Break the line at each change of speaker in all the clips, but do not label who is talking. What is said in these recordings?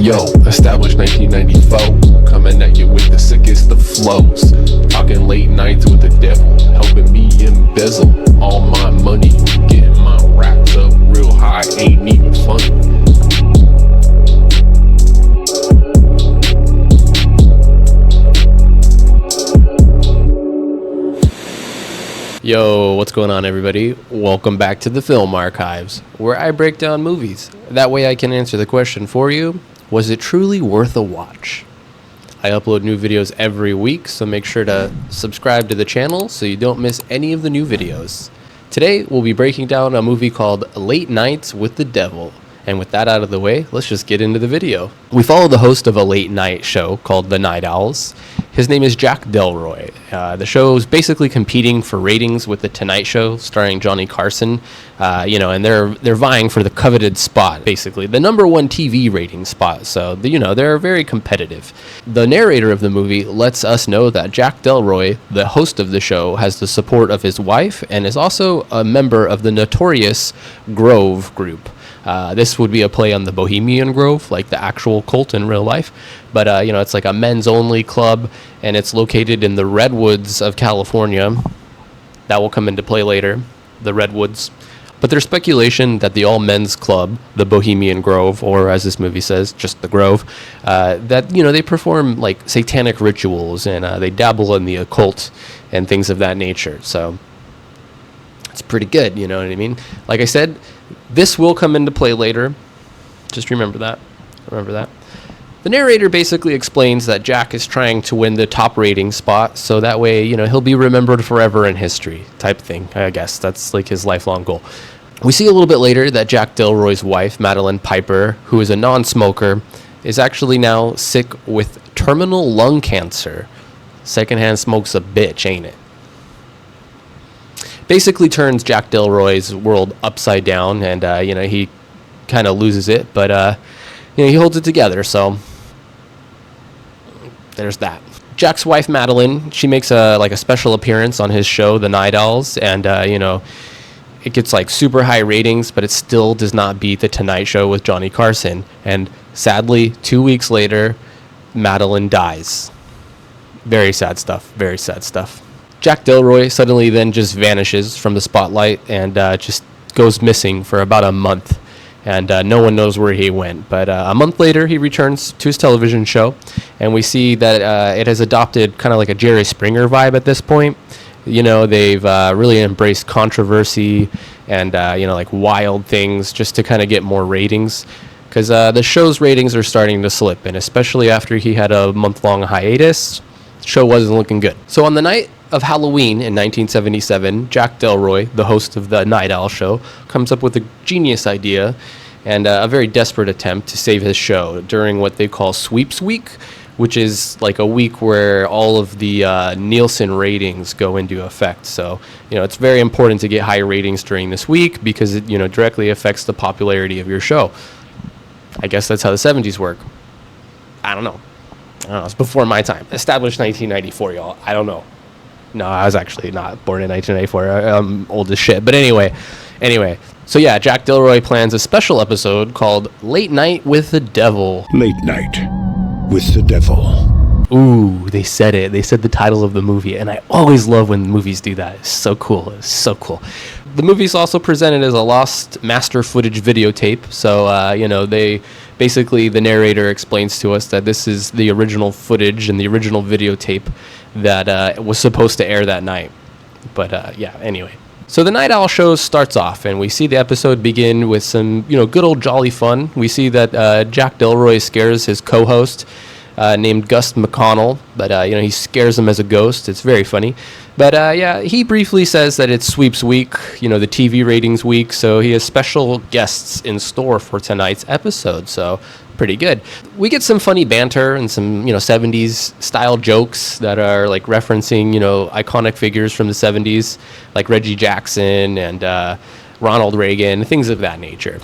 Yo, established 1994, coming at you with the sickest of flows. Talking late nights with the devil, helping me embezzle all my money. Getting my racks up real high, ain't even funny.
Yo, what's going on, everybody? Welcome back to the Film Archives, where I break down movies. That way I can answer the question for you, was it truly worth a watch? I upload new videos every week, so make sure to subscribe to the channel so you don't miss any of the new videos. Today, we'll be breaking down a movie called Late Nights with the Devil. And with that out of the way, let's just get into the video. We follow the host of a late night show called The Night Owls. His name is Jack Delroy. The show is basically competing for ratings with The Tonight Show, starring Johnny Carson. And they're vying for the coveted spot, basically the #1 TV rating spot. So they're very competitive. The narrator of the movie lets us know that Jack Delroy, the host of the show, has the support of his wife and is also a member of the notorious Grove group. This would be a play on the Bohemian Grove, like the actual cult in real life. But, it's like a men's only club, and it's located in the Redwoods of California. That will come into play later, the Redwoods. But there's speculation that the all-men's club, the Bohemian Grove, or as this movie says, just the Grove, they perform like satanic rituals, and they dabble in the occult and things of that nature. So it's pretty good, you know what I mean? Like I said, this will come into play later. Just remember that. The narrator basically explains that Jack is trying to win the top rating spot, so that way, he'll be remembered forever in history type thing. I guess that's like his lifelong goal. We see a little bit later that Jack Delroy's wife, Madeline Piper, who is a non-smoker, is actually now sick with terminal lung cancer. Secondhand smoke's a bitch, ain't it? Basically turns Jack Delroy's world upside down, and he kind of loses it, but he holds it together. So there's that. Jack's wife Madeline, she makes a special appearance on his show, The Night Owls, and it gets like super high ratings, but it still does not beat The Tonight Show with Johnny Carson. And sadly, 2 weeks later, Madeline dies. Very sad stuff. Very sad stuff. Jack Delroy suddenly then just vanishes from the spotlight and just goes missing for about a month. And no one knows where he went. But a month later, he returns to his television show. And we see that it has adopted kind of like a Jerry Springer vibe at this point. They've really embraced controversy and, like wild things just to kind of get more ratings. Because the show's ratings are starting to slip. And especially after he had a month-long hiatus, the show wasn't looking good. So on the night of Halloween in 1977, Jack Delroy, the host of the Night Owl show, comes up with a genius idea and a very desperate attempt to save his show during what they call Sweeps Week, which is like a week where all of the Nielsen ratings go into effect. So, it's very important to get high ratings during this week because it, directly affects the popularity of your show. I guess that's how the 70s work. I don't know. It's before my time. Established 1994, y'all. I don't know. No, I was actually not born in 1994. I'm old as shit. But anyway. So yeah, Jack Delroy plans a special episode called Late Night with the Devil.
Late Night with the Devil.
Ooh, they said it. They said the title of the movie. And I always love when movies do that. It's so cool. The movie's also presented as a lost master footage videotape. So, the narrator explains to us that this is the original footage and the original videotape that was supposed to air that night. But, anyway. So the Night Owl show starts off, and we see the episode begin with some, good old jolly fun. We see that Jack Delroy scares his co-host, named Gus McConnell, but he scares him as a ghost. It's very funny. But he briefly says that it's Sweeps Week, the TV ratings week, so he has special guests in store for tonight's episode, so pretty good. We get some funny banter and some, 70s style jokes that are like referencing, iconic figures from the 70s, like Reggie Jackson and Ronald Reagan, things of that nature,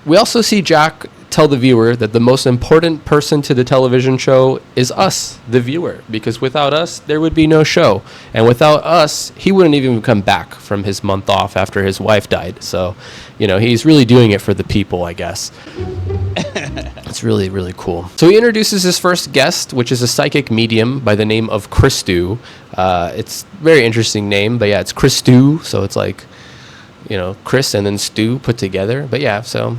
We also see Jack tell the viewer that the most important person to the television show is us, the viewer, because without us, there would be no show. And without us, he wouldn't even come back from his month off after his wife died. So, he's really doing it for the people, I guess. It's really, really cool. So he introduces his first guest, which is a psychic medium by the name of Christu. It's a very interesting name, but yeah, it's Christu. So it's like, Chris and then Stu put together. But yeah, so.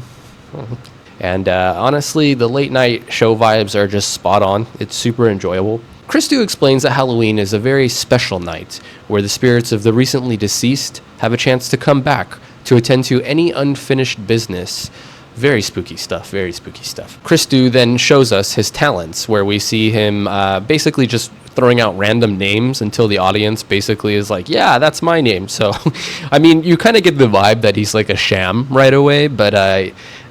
And honestly, the late night show vibes are just spot on. It's super enjoyable. Christu explains that Halloween is a very special night where the spirits of the recently deceased have a chance to come back to attend to any unfinished business. Very spooky stuff, very spooky stuff. Christu then shows us his talents, where we see him basically just throwing out random names until the audience basically is like, yeah, that's my name. So, I mean, you kind of get the vibe that he's like a sham right away, but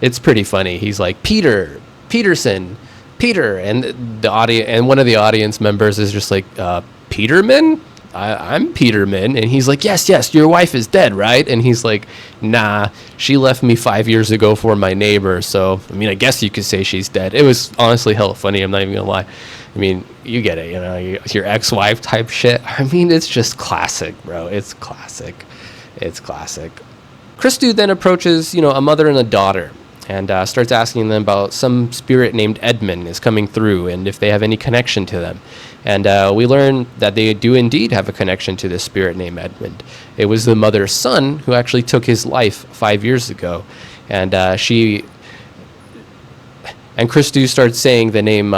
it's pretty funny. He's like, Peterson, Peter, and the audience, and one of the audience members is just like, Peterman? I'm Peterman. And he's like, yes, your wife is dead, right? And he's like, nah, she left me 5 years ago for my neighbor. So, I mean, I guess you could say she's dead. It was honestly hella funny. I'm not even gonna lie. I mean, you get it, your ex-wife type shit. I mean, it's just classic, bro. It's classic. Christu then approaches, a mother and a daughter, and starts asking them about some spirit named Edmund is coming through and if they have any connection to them. And we learn that they do indeed have a connection to this spirit named Edmund. It was the mother's son who actually took his life 5 years ago. And Christu starts saying the name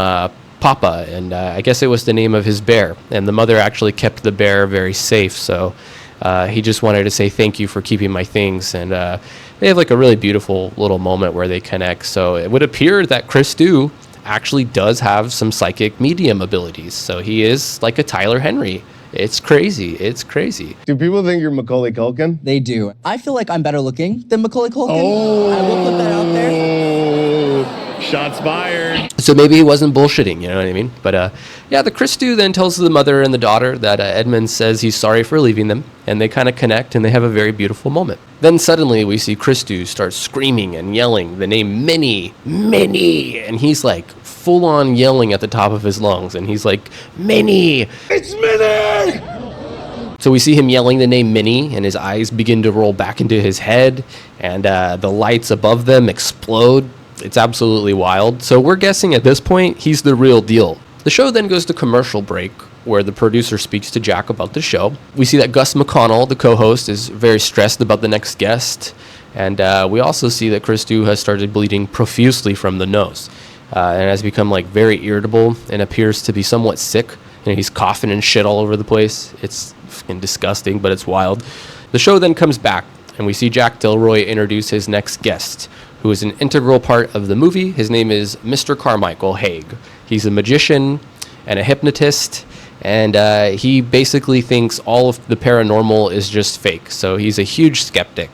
Papa, and I guess it was the name of his bear. And the mother actually kept the bear very safe, so he just wanted to say thank you for keeping my things. And they have like a really beautiful little moment where they connect. So it would appear that Christu actually does have some psychic medium abilities. So he is like a Tyler Henry. It's crazy.
Do people think you're Macaulay Culkin?
They do. I feel like I'm better looking than Macaulay Culkin. I will put that out there.
Shots fired.
So maybe he wasn't bullshitting, you know what I mean? But yeah, the Christu then tells the mother and the daughter that Edmund says he's sorry for leaving them, and they kind of connect and they have a very beautiful moment. Then suddenly we see Christu start screaming and yelling the name Minnie, and he's like full on yelling at the top of his lungs, and he's like, Minnie!
It's Minnie!
So we see him yelling the name Minnie, and his eyes begin to roll back into his head, and the lights above them explode. It's absolutely wild. So we're guessing at this point, he's the real deal. The show then goes to commercial break, where the producer speaks to Jack about the show. We see that Gus McConnell, the co-host, is very stressed about the next guest. And we also see that Christu has started bleeding profusely from the nose. And has become like very irritable and appears to be somewhat sick. He's coughing and shit all over the place. It's fucking disgusting, but it's wild. The show then comes back, and we see Jack Delroy introduce his next guest, who is an integral part of the movie. His name is Mr. Carmichael Haig. He's a magician and a hypnotist, and he basically thinks all of the paranormal is just fake. So he's a huge skeptic.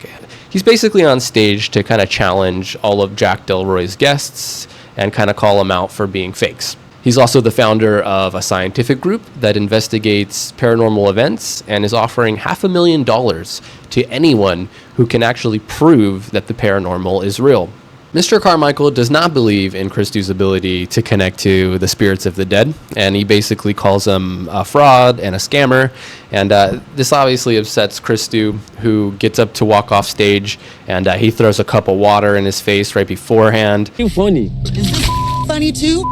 He's basically on stage to kind of challenge all of Jack Delroy's guests and kind of call them out for being fakes. He's also the founder of a scientific group that investigates paranormal events and is offering $500,000 to anyone who can actually prove that the paranormal is real. Mr. Carmichael does not believe in Christu's ability to connect to the spirits of the dead, and he basically calls him a fraud and a scammer. And this obviously upsets Christu, who gets up to walk off stage, and he throws a cup of water in his face right beforehand.
You funny. Is this funny too?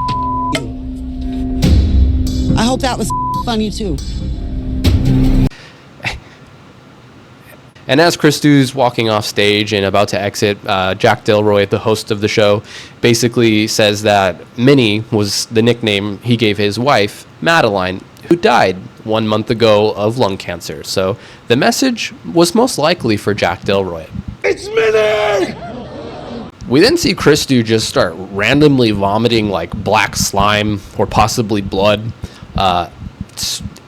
I hope that was funny too.
And as Christu's walking off stage and about to exit, Jack Delroy, the host of the show, basically says that Minnie was the nickname he gave his wife, Madeline, who died 1 month ago of lung cancer. So the message was most likely for Jack Delroy.
It's Minnie!
We then see Christu just start randomly vomiting like black slime or possibly blood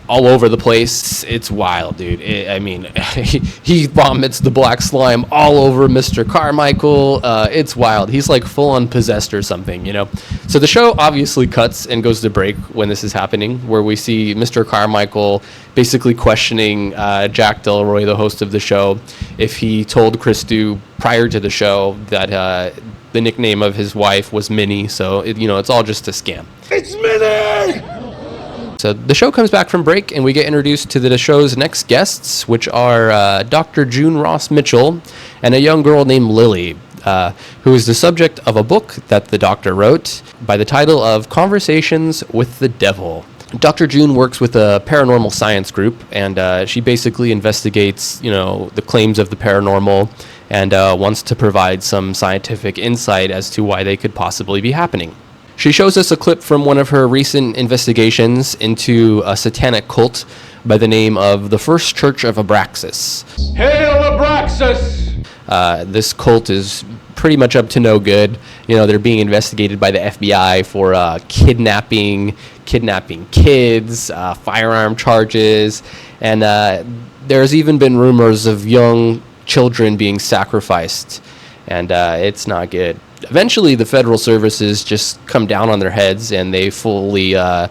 all over the place. It's wild, dude. He vomits the black slime all over Mr. Carmichael. It's wild. He's like full on possessed or something, So the show obviously cuts and goes to break when this is happening, where we see Mr. Carmichael basically questioning Jack Delroy, the host of the show, if he told Christu prior to the show that the nickname of his wife was Minnie. So, it's all just a scam.
It's Minnie!
So the show comes back from break, and we get introduced to the show's next guests, which are Dr. June Ross Mitchell and a young girl named Lily. who is the subject of a book that the doctor wrote by the title of Conversations with the Devil. Dr. June works with a paranormal science group, and she basically investigates, the claims of the paranormal and wants to provide some scientific insight as to why they could possibly be happening. She shows us a clip from one of her recent investigations into a satanic cult by the name of the First Church of Abraxas.
Hail Abraxas!
This cult is pretty much up to no good. They're being investigated by the FBI for kidnapping kids, firearm charges, and there's even been rumors of young children being sacrificed, and it's not good. Eventually, the federal services just come down on their heads, and they fully go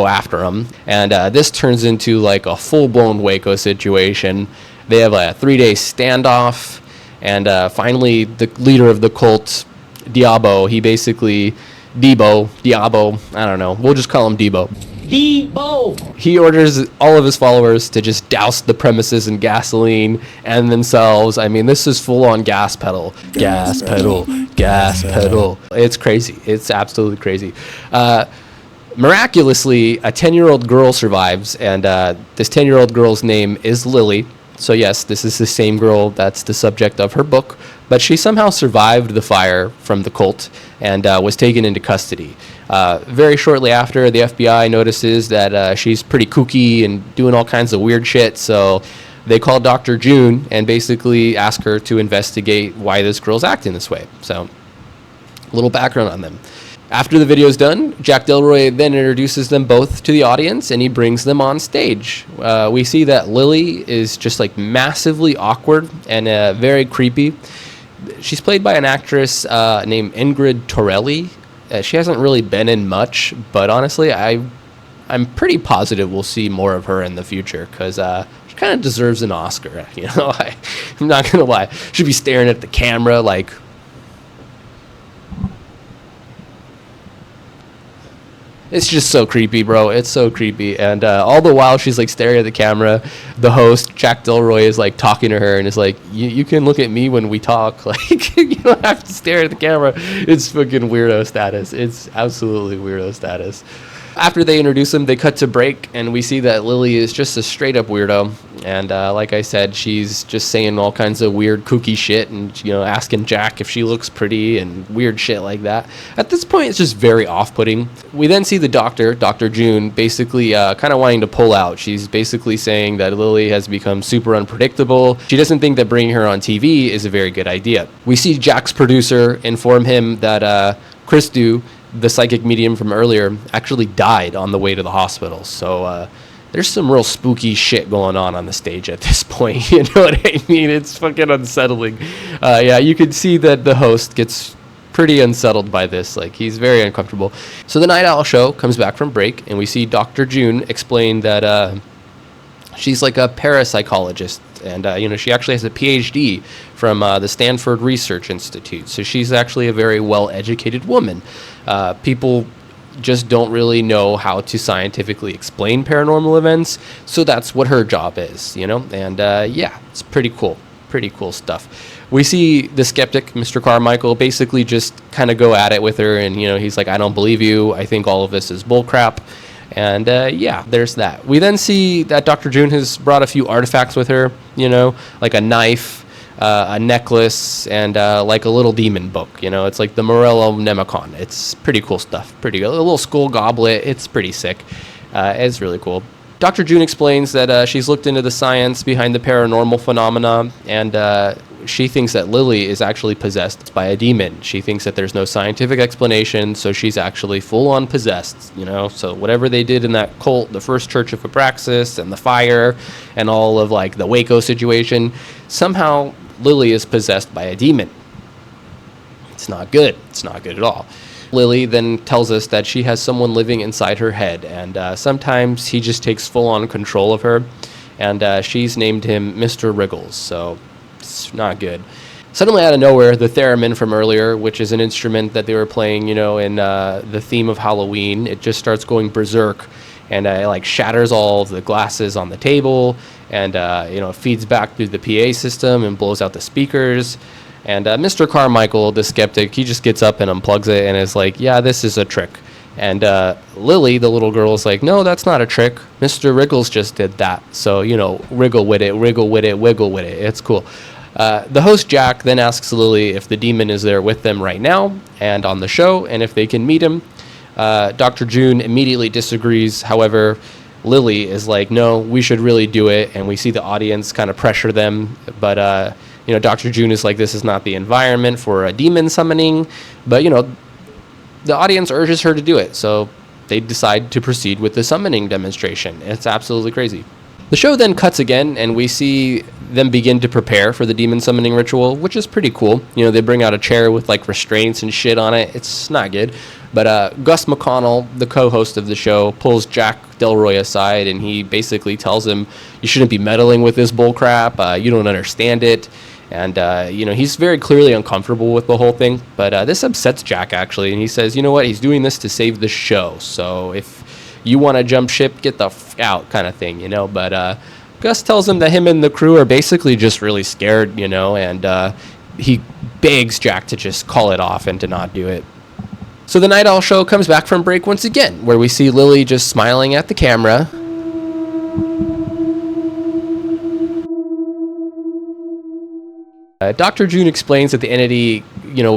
after them. And this turns into like a full-blown Waco situation. They have a 3-day standoff, and finally the leader of the cult, Diabo, Diabo, I don't know, we'll just call him Debo. He orders all of his followers to just douse the premises in gasoline and themselves. I mean, this is full-on gas pedal. It's crazy. It's absolutely crazy. Miraculously, a 10-year-old girl survives, and this 10-year-old girl's name is Lily. So yes, this is the same girl that's the subject of her book, but she somehow survived the fire from the cult and was taken into custody. Very shortly after, the FBI notices that she's pretty kooky and doing all kinds of weird shit, so they call Dr. June and basically ask her to investigate why this girl's acting this way. So, a little background on them. After the video's done, Jack Delroy then introduces them both to the audience, and he brings them on stage. We see that Lily is just like massively awkward and very creepy. She's played by an actress named Ingrid Torelli. She hasn't really been in much, but honestly, I'm pretty positive we'll see more of her in the future, because she kind of deserves an Oscar. I'm not gonna lie. She'd be staring at the camera like. It's just so creepy, bro. It's so creepy. And all the while she's like staring at the camera, the host, Jack Delroy, is like talking to her and is like, you can look at me when we talk. Like, you don't have to stare at the camera. It's fucking weirdo status. It's absolutely weirdo status. After they introduce him, they cut to break, and we see that Lily is just a straight-up weirdo. And like I said, she's just saying all kinds of weird, kooky shit and, asking Jack if she looks pretty and weird shit like that. At this point, it's just very off-putting. We then see the doctor, Dr. June, basically kind of wanting to pull out. She's basically saying that Lily has become super unpredictable. She doesn't think that bringing her on TV is a very good idea. We see Jack's producer inform him that Christu, the psychic medium from earlier, actually died on the way to the hospital. So there's some real spooky shit going on the stage at this point. You know what I mean? It's fucking unsettling. Yeah, you can see that the host gets pretty unsettled by this. Like, he's very uncomfortable. So the Night Owl show comes back from break, and we see Dr. June explain that she's like a parapsychologist, and she actually has a PhD from the Stanford Research Institute. So she's actually a very well-educated woman. People just don't really know how to scientifically explain paranormal events, so that's what her job is, And yeah, it's pretty cool stuff. We see the skeptic, Mr. Carmichael, basically just kind of go at it with her, and he's like, I don't believe you. I think all of this is bullcrap. And yeah, there's that. We then see that Dr. June has brought a few artifacts with her, like a knife, a necklace, and like a little demon book. It's like the Morello Nemicon. It's pretty cool stuff. Pretty good. A little skull goblet. It's pretty sick. It's really cool. Dr. June explains that she's looked into the science behind the paranormal phenomena, and she thinks that Lily is actually possessed by a demon. She thinks that there's no scientific explanation, so she's actually full-on possessed, So whatever they did in that cult, the First Church of Abraxas, and the fire, and all of, like, the Waco situation, somehow Lily is possessed by a demon. It's not good. It's not good at all. Lily then tells us that she has someone living inside her head, and sometimes he just takes full-on control of her, and she's named him Mr. Wriggles, so it's not good. Suddenly, out of nowhere, the theremin from earlier, which is an instrument that they were playing, in the theme of Halloween, it just starts going berserk, and it like shatters all of the glasses on the table, and it feeds back through the PA system and blows out the speakers. And Mr. Carmichael, the skeptic, he just gets up and unplugs it and is like, yeah, this is a trick. And Lily, the little girl, is like, no, that's not a trick. Mr. Wriggles just did that. So, wriggle with it, wiggle with it, wiggle with it. It's cool. The host, Jack, then asks Lily if the demon is there with them right now and on the show, and if they can meet him. Dr. June immediately disagrees. However, Lily is like, no, we should really do it. And we see the audience kind of pressure them. But, Dr. June is like, this is not the environment for a demon summoning. But, the audience urges her to do it, so they decide to proceed with the summoning demonstration. It's absolutely crazy. The show then cuts again, and we see them begin to prepare for the demon summoning ritual, which is pretty cool. They bring out a chair with like restraints and shit on it. It's not good. But Gus McConnell, the co-host of the show, pulls Jack Delroy aside, and he basically tells him, you shouldn't be meddling with this bullcrap. You don't understand it. And, he's very clearly uncomfortable with the whole thing. But this upsets Jack, actually. And he says, you know what? He's doing this to save the show. So if you want to jump ship, get the f out kind of thing, But Gus tells him that him and the crew are basically just really scared, And he begs Jack to just call it off and to not do it. So the Night Owl show comes back from break once again, where we see Lily just smiling at the camera. Dr. June explains that the entity,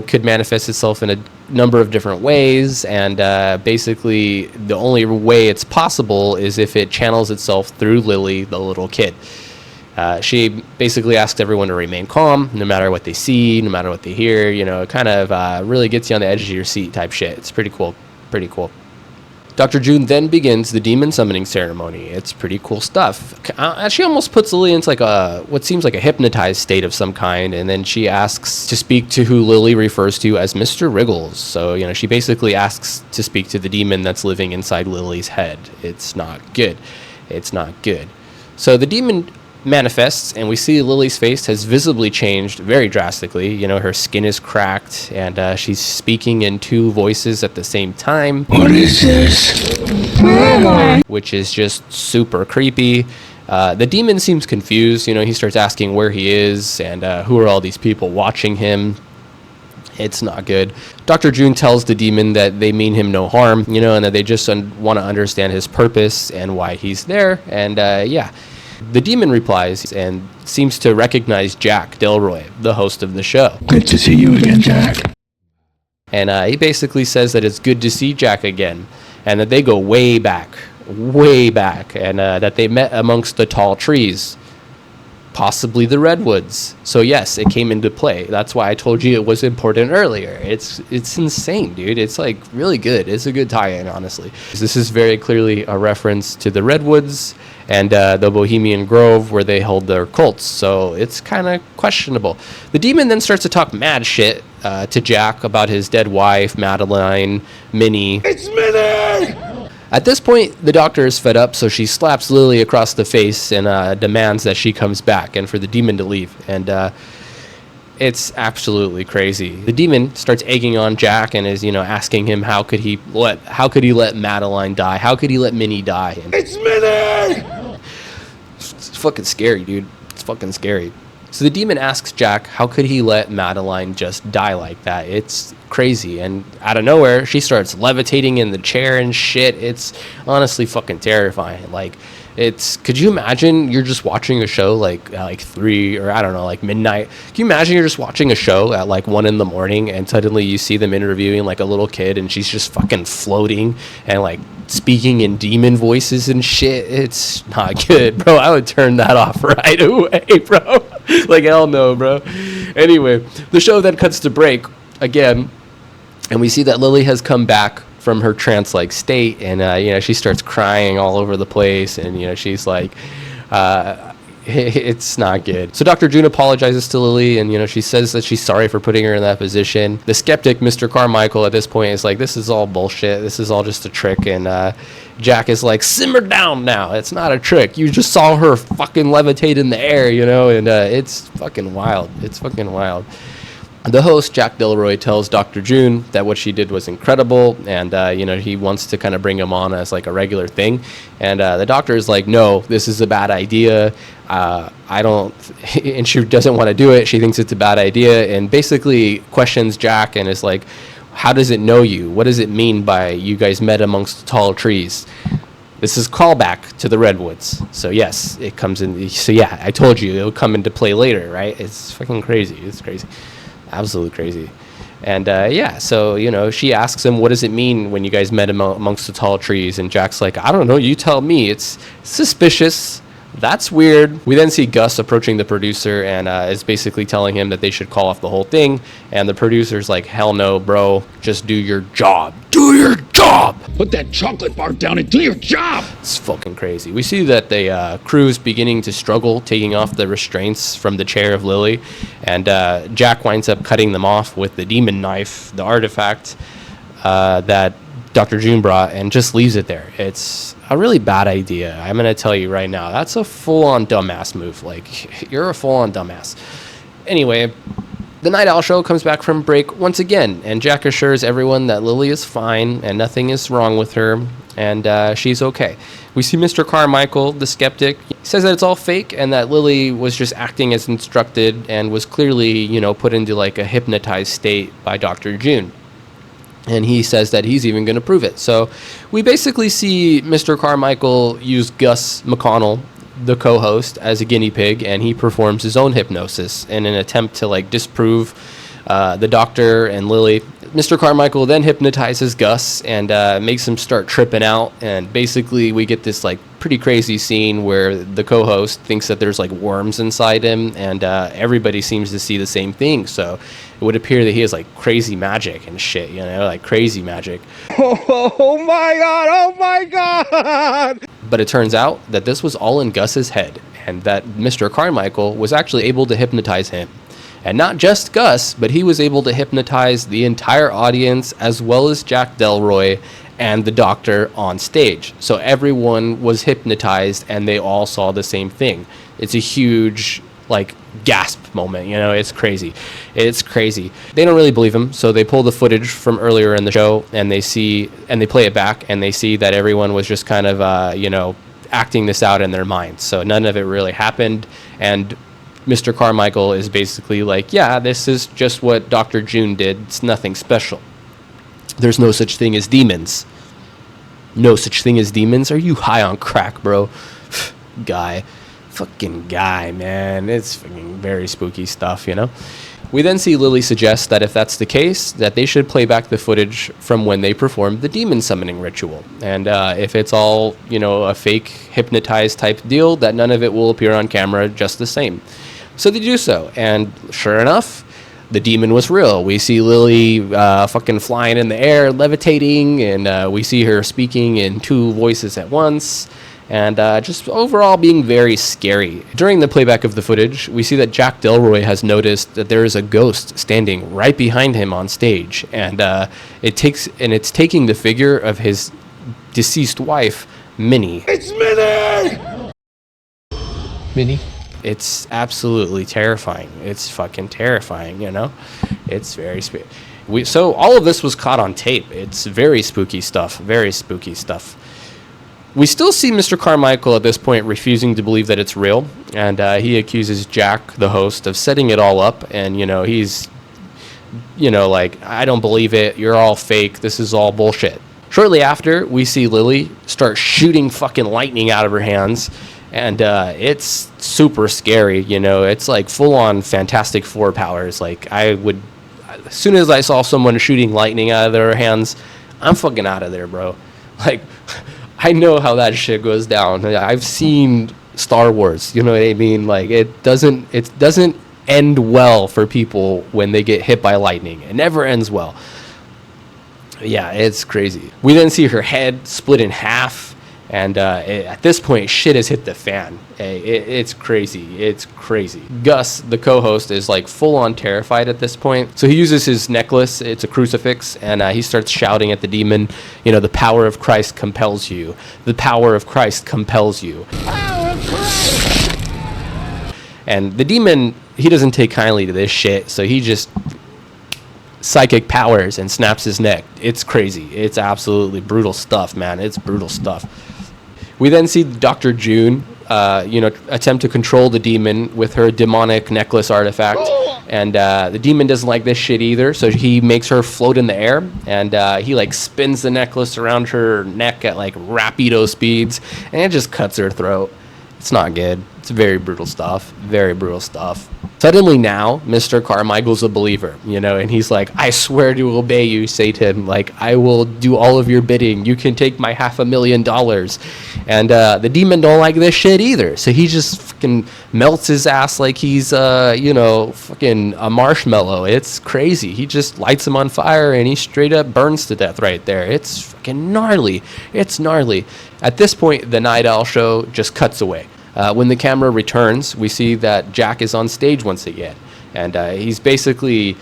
could manifest itself in a number of different ways, and basically the only way it's possible is if it channels itself through Lily, the little kid. She basically asks everyone to remain calm, no matter what they see, no matter what they hear. It kind of really gets you on the edge of your seat type shit. It's pretty cool. Pretty cool. Dr. June then begins the demon summoning ceremony. It's pretty cool stuff. She almost puts Lily into like what seems like a hypnotized state of some kind, and then she asks to speak to who Lily refers to as Mr. Wriggles. So, she basically asks to speak to the demon that's living inside Lily's head. It's not good. It's not good. So the demon manifests, and we see Lily's face has visibly changed very drastically. Her skin is cracked, and she's speaking in two voices at the same time.
What is this?
Which is just super creepy. The demon seems confused. He starts asking where he is and who are all these people watching him. It's not good. Dr. June tells the demon that they mean him no harm, and that they just want to understand his purpose and why he's there. And the demon replies and seems to recognize Jack Delroy, the host of the show.
Good to see you again, Jack.
And he basically says that it's good to see Jack again, and that they go way back, and that they met amongst the tall trees, possibly the redwoods. So yes, it came into play. That's why I told you it was important earlier. It's insane, dude. It's like really good. It's a good tie-in, honestly. This is very clearly a reference to the redwoods and the Bohemian Grove where they hold their cults, so it's kind of questionable. The demon then starts to talk mad shit to Jack about his dead wife, Madeline, Minnie.
It's Minnie!
At this point, the doctor is fed up, so she slaps Lily across the face and demands that she comes back and for the demon to leave. And it's absolutely crazy. The demon starts egging on Jack and is, asking him how could he let Madeline die? How could he let Minnie die? And
It's Minnie!
it's fucking scary, dude. It's fucking scary. So the demon asks Jack, how could he let Madeline just die like that? It's crazy. And out of nowhere, she starts levitating in the chair and shit. It's honestly fucking terrifying. Could you imagine you're just watching a show at 3 or I don't know, like midnight? Can you imagine you're just watching a show at 1 a.m. and suddenly you see them interviewing a little kid and she's just fucking floating and speaking in demon voices and shit? It's not good, bro. I would turn that off right away, bro. Hell no, bro. Anyway, the show then cuts to break again, and we see that Lily has come back from her trance-like state, and she starts crying all over the place, and she's like, it's not good. So Dr. June apologizes to Lily, and she says that she's sorry for putting her in that position. The skeptic, Mr. Carmichael, at this point is like, this is all bullshit. This is all just a trick. And Jack is like, simmer down now. It's not a trick. You just saw her fucking levitate in the air, and it's fucking wild. It's fucking wild. The host, Jack Delroy, tells Dr. June that what she did was incredible, and he wants to kind of bring him on as like a regular thing. And the doctor is like, no, this is a bad idea. I don't, and she doesn't want to do it. She thinks it's a bad idea, and basically questions Jack and is like, how does it know you? What does it mean by you guys met amongst the tall trees? This is callback to the Redwoods. So yes, it comes in. So yeah, I told you it'll come into play later, right? It's fucking crazy. It's crazy. Absolutely crazy. And so she asks him, what does it mean when you guys met amongst the tall trees? And Jack's like, I don't know, you tell me. It's suspicious. That's weird. We then see Gus approaching the producer and is basically telling him that they should call off the whole thing. And the producer's like, hell no, bro, just do your job. Do your job!
Put that chocolate bar down and do your job!
It's fucking crazy. We see that the crew's beginning to struggle, taking off the restraints from the chair of Lily. And Jack winds up cutting them off with the demon knife, the artifact that Dr. June brought, and just leaves it there. It's a really bad idea. I'm going to tell you right now. That's a full-on dumbass move. Like, you're a full-on dumbass. Anyway, the Night Owl show comes back from break once again, and Jack assures everyone that Lily is fine and nothing is wrong with her, and she's okay. We see Mr. Carmichael, the skeptic. He says that it's all fake and that Lily was just acting as instructed and was clearly, put into like a hypnotized state by Dr. June. And he says that he's even going to prove it. So we basically see Mr. Carmichael use Gus McConnell, the co-host, as a guinea pig, and he performs his own hypnosis in an attempt to like disprove the doctor and Lily. Mr. Carmichael then hypnotizes Gus and makes him start tripping out. And basically we get this like pretty crazy scene where the co-host thinks that there's like worms inside him, and everybody seems to see the same thing. So it would appear that he has like crazy magic and shit, like crazy magic.
Oh my god! Oh my god!
But it turns out that this was all in Gus's head, and that Mr. Carmichael was actually able to hypnotize him. And not just Gus, but he was able to hypnotize the entire audience as well as Jack Delroy and the doctor on stage. So everyone was hypnotized and they all saw the same thing. It's a huge like gasp moment, it's crazy. It's crazy. They don't really believe him, so they pull the footage from earlier in the show and they play it back and they see that everyone was just kind of acting this out in their minds. So none of it really happened, and Mr. Carmichael is basically like, yeah, this is just what Dr. June did. It's nothing special. There's no such thing as demons. No such thing as demons? Are you high on crack, bro? Guy. Fucking guy, man. It's fucking very spooky stuff, We then see Lily suggest that if that's the case, that they should play back the footage from when they performed the demon summoning ritual. And if it's all, a fake hypnotized type deal, that none of it will appear on camera just the same. So they do so, and sure enough, the demon was real. We see Lily fucking flying in the air, levitating, and we see her speaking in two voices at once, and just overall being very scary. During the playback of the footage, we see that Jack Delroy has noticed that there is a ghost standing right behind him on stage, and it's taking the figure of his deceased wife, Minnie.
It's Minnie!
Minnie? It's absolutely terrifying. It's fucking terrifying, It's very spooky. So all of this was caught on tape. It's very spooky stuff. Very spooky stuff. We still see Mr. Carmichael at this point refusing to believe that it's real, and he accuses Jack, the host, of setting it all up, and, he's, like, I don't believe it, you're all fake, this is all bullshit. Shortly after, we see Lily start shooting fucking lightning out of her hands, and it's super scary, it's like full-on Fantastic Four powers. Like, as soon as I saw someone shooting lightning out of their hands, I'm fucking out of there, bro. Like, I know how that shit goes down. I've seen Star Wars, you know what I mean? Like, it doesn't end well for people when they get hit by lightning. It never ends well. Yeah, it's crazy. We then see her head split in half, and at this point, shit has hit the fan. It's crazy. It's crazy. Gus, the co-host, is like full-on terrified at this point. So he uses his necklace. It's a crucifix, and he starts shouting at the demon, the power of Christ compels you. The power of Christ compels you.
Power of Christ!
And the demon, he doesn't take kindly to this shit, so he just psychic powers and snaps his neck. It's crazy. It's absolutely brutal stuff, man. It's brutal stuff. We then see Dr. June, attempt to control the demon with her demonic necklace artifact. And the demon doesn't like this shit either, so he makes her float in the air, and he like spins the necklace around her neck at like rapido speeds, and it just cuts her throat. It's not good. It's very brutal stuff. Very brutal stuff. Suddenly now, Mr. Carmichael's a believer, and he's like, I swear to obey you, Satan. Like, I will do all of your bidding. You can take my $500,000. And the demon don't like this shit either. So he just fucking melts his ass like he's, fucking a marshmallow. It's crazy. He just lights him on fire and he straight up burns to death right there. It's fucking gnarly. It's gnarly. At this point, the Night Owl show just cuts away. When the camera returns, we see that Jack is on stage once again, and he's basically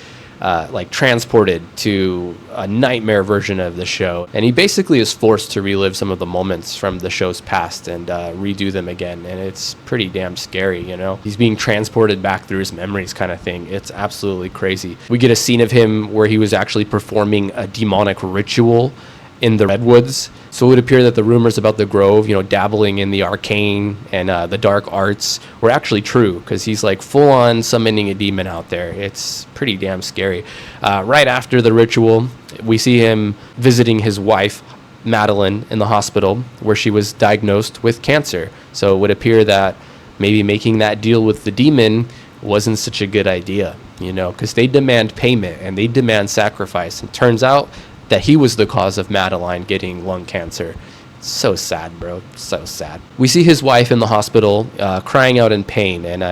transported to a nightmare version of the show, and he basically is forced to relive some of the moments from the show's past and redo them again, and it's pretty damn scary, He's being transported back through his memories kind of thing. It's absolutely crazy. We get a scene of him where he was actually performing a demonic ritual in the redwoods. So it would appear that the rumors about the Grove, dabbling in the arcane and the dark arts were actually true, because he's like full on summoning a demon out there. It's pretty damn scary. Right after the ritual, we see him visiting his wife, Madeline, in the hospital where she was diagnosed with cancer. So it would appear that maybe making that deal with the demon wasn't such a good idea, because they demand payment and they demand sacrifice. And turns out that he was the cause of Madeline getting lung cancer. So sad, bro. So sad. We see his wife in the hospital crying out in pain, and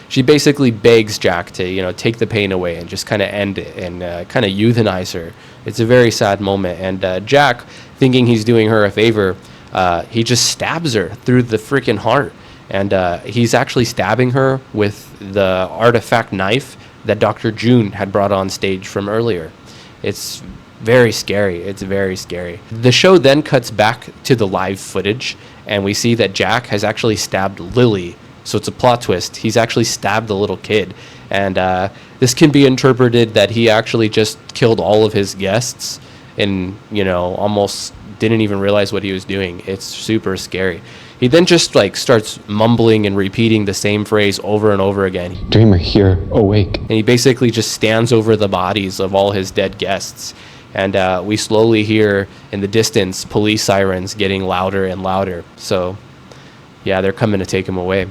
she basically begs Jack to take the pain away and just kind of end it and kind of euthanize her. It's a very sad moment, and Jack, thinking he's doing her a favor, he just stabs her through the freaking heart, and he's actually stabbing her with the artifact knife that Dr. June had brought on stage from earlier. It's very scary. It's very scary. The show then cuts back to the live footage, and we see that Jack has actually stabbed Lily. So it's a plot twist. He's actually stabbed a little kid. And this can be interpreted that he actually just killed all of his guests and, almost didn't even realize what he was doing. It's super scary. He then just starts mumbling and repeating the same phrase over and over again.
Dreamer here, awake.
And he basically just stands over the bodies of all his dead guests. And we slowly hear in the distance police sirens getting louder and louder. So, yeah, they're coming to take him away.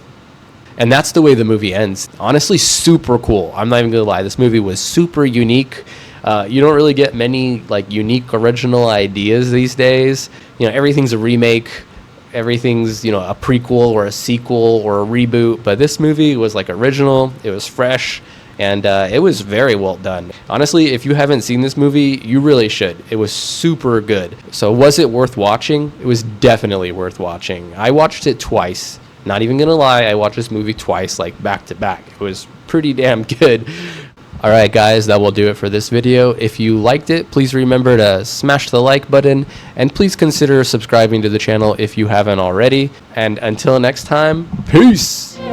And that's the way the movie ends. Honestly, super cool. I'm not even going to lie. This movie was super unique. You don't really get many unique original ideas these days. Everything's a remake. Everything's, a prequel or a sequel or a reboot. But this movie was original. It was fresh. And it was very well done. Honestly, if you haven't seen this movie, you really should. It was super good. So was it worth watching? It was definitely worth watching. I watched it twice. Not even gonna lie, I watched this movie twice, back to back. It was pretty damn good. All right, guys, that will do it for this video. If you liked it, please remember to smash the like button, and please consider subscribing to the channel if you haven't already. And until next time, peace!
I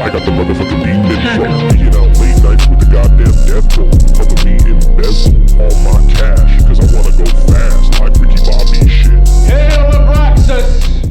got the motherfucking demon from being out late nights with the goddamn death roll, helping me embezzle all my cash, cause I wanna go fast like Ricky Bobby shit.
Hail Abraxas!